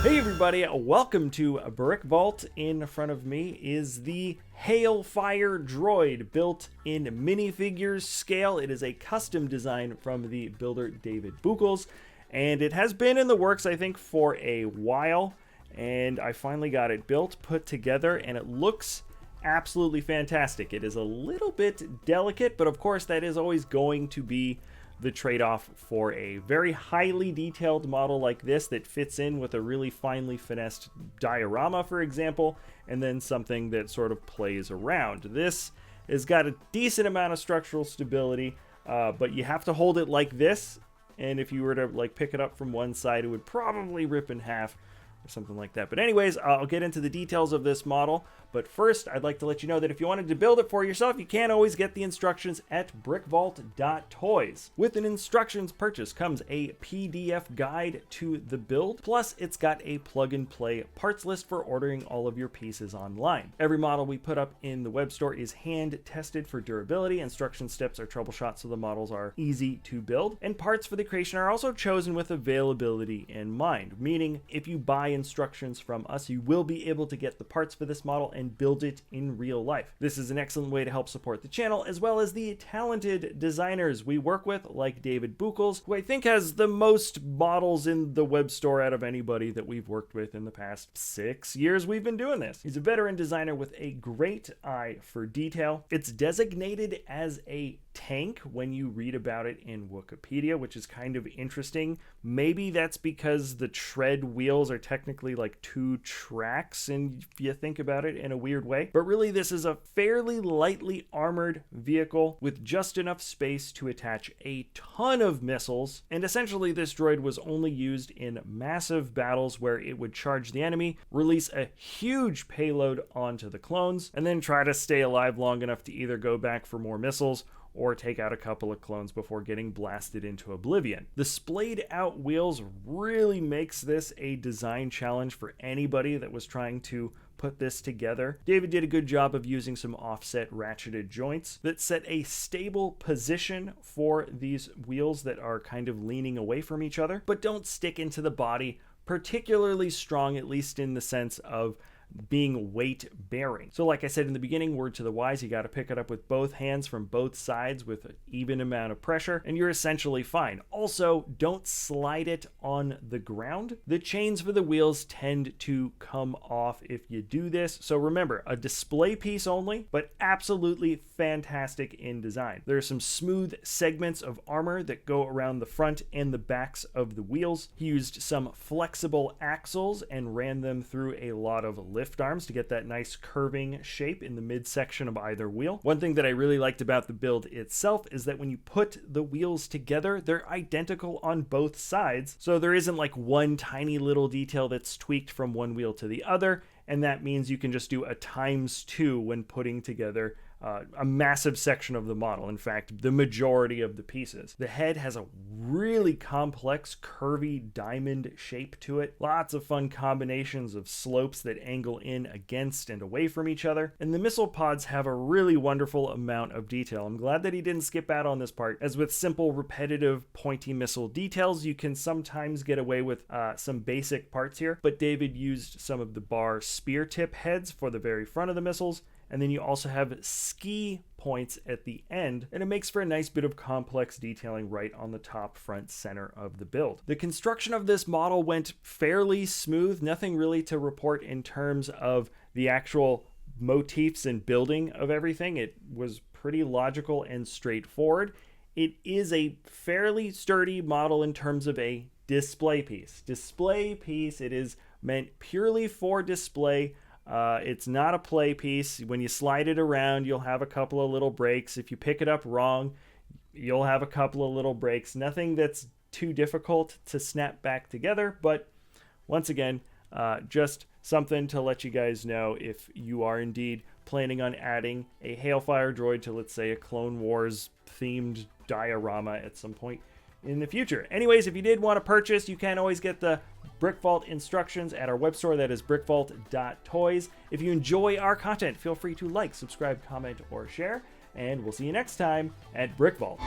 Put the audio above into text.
Hey everybody, welcome to BrickVault. In front of me is the Hailfire Droid, built in minifigures scale. It is a custom design from the builder David Buchholz, and it has been in the works, I think, for a while, and I finally got it built, put together, and it looks absolutely fantastic. It is a little bit delicate, but of course that is always going to be the trade-off for a very highly detailed model like this that fits in with a really finely finessed diorama, for example, and then something that sort of plays around. This has got a decent amount of structural stability, but you have to hold it like this, and if you were to like pick it up from one side, it would probably rip in half or something like that. But anyways, I'll get into the details of this model. But first, I'd like to let you know that if you wanted to build it for yourself, you can always get the instructions at BrickVault.toys. With an instructions purchase comes a PDF guide to the build, plus it's got a plug-and-play parts list for ordering all of your pieces online. Every model we put up in the web store is hand-tested for durability. Instruction steps are troubleshot so the models are easy to build, and parts for the creation are also chosen with availability in mind, meaning if you buy instructions from us, you will be able to get the parts for this model and build it in real life. This is an excellent way to help support the channel, as well as the talented designers we work with, like David Buchholz, who I think has the most models in the web store out of anybody that we've worked with in the past 6 years we've been doing this. He's a veteran designer with a great eye for detail. It's designated as a tank when you read about it in Wikipedia, which is kind of interesting. Maybe that's because the tread wheels are technically like 2 tracks, and if you think about it in a weird way. But really, this is a fairly lightly armored vehicle with just enough space to attach a ton of missiles, and essentially this droid was only used in massive battles where it would charge the enemy, release a huge payload onto the clones, and then try to stay alive long enough to either go back for more missiles or take out a couple of clones before getting blasted into oblivion. The splayed out wheels really makes this a design challenge for anybody that was trying to put this together. David did a good job of using some offset ratcheted joints that set a stable position for these wheels that are kind of leaning away from each other, but don't stick into the body particularly strong, at least in the sense of being weight bearing. So like I said in the beginning, word to the wise, you got to pick it up with both hands from both sides with an even amount of pressure, and you're essentially fine. Also, don't slide it on the ground. The chains for the wheels tend to come off if you do this. So remember, a display piece only, but absolutely fantastic in design. There are some smooth segments of armor that go around the front and the backs of the wheels. He used some flexible axles and ran them through a lot of lift arms to get that nice curving shape in the midsection of either wheel. One thing that I really liked about the build itself is that when you put the wheels together, they're identical on both sides. So there isn't like one tiny little detail that's tweaked from one wheel to the other. And that means you can just do a ×2 when putting together a massive section of the model. In fact, the majority of the pieces. The head has a really complex, curvy diamond shape to it. Lots of fun combinations of slopes that angle in against and away from each other. And the missile pods have a really wonderful amount of detail. I'm glad that he didn't skip out on this part, as with simple, repetitive, pointy missile details, you can sometimes get away with some basic parts here. But David used some of the bar spear tip heads for the very front of the missiles, and then you also have ski points at the end, and it makes for a nice bit of complex detailing right on the top, front, center of the build. The construction of this model went fairly smooth, nothing really to report in terms of the actual motifs and building of everything. It was pretty logical and straightforward. It is a fairly sturdy model in terms of a display piece. It is meant purely for display. It's not a play piece. When you slide it around, you'll have a couple of little breaks. If you pick it up wrong, you'll have a couple of little breaks. Nothing that's too difficult to snap back together, but once again, just something to let you guys know if you are indeed planning on adding a Hailfire droid to, let's say, a Clone Wars themed diorama at some point in the future. Anyways, if you did want to purchase, you can always get the BrickVault instructions at our web store. That is BrickVault.toys. If you enjoy our content, feel free to like, subscribe, comment, or share, and we'll see you next time at BrickVault.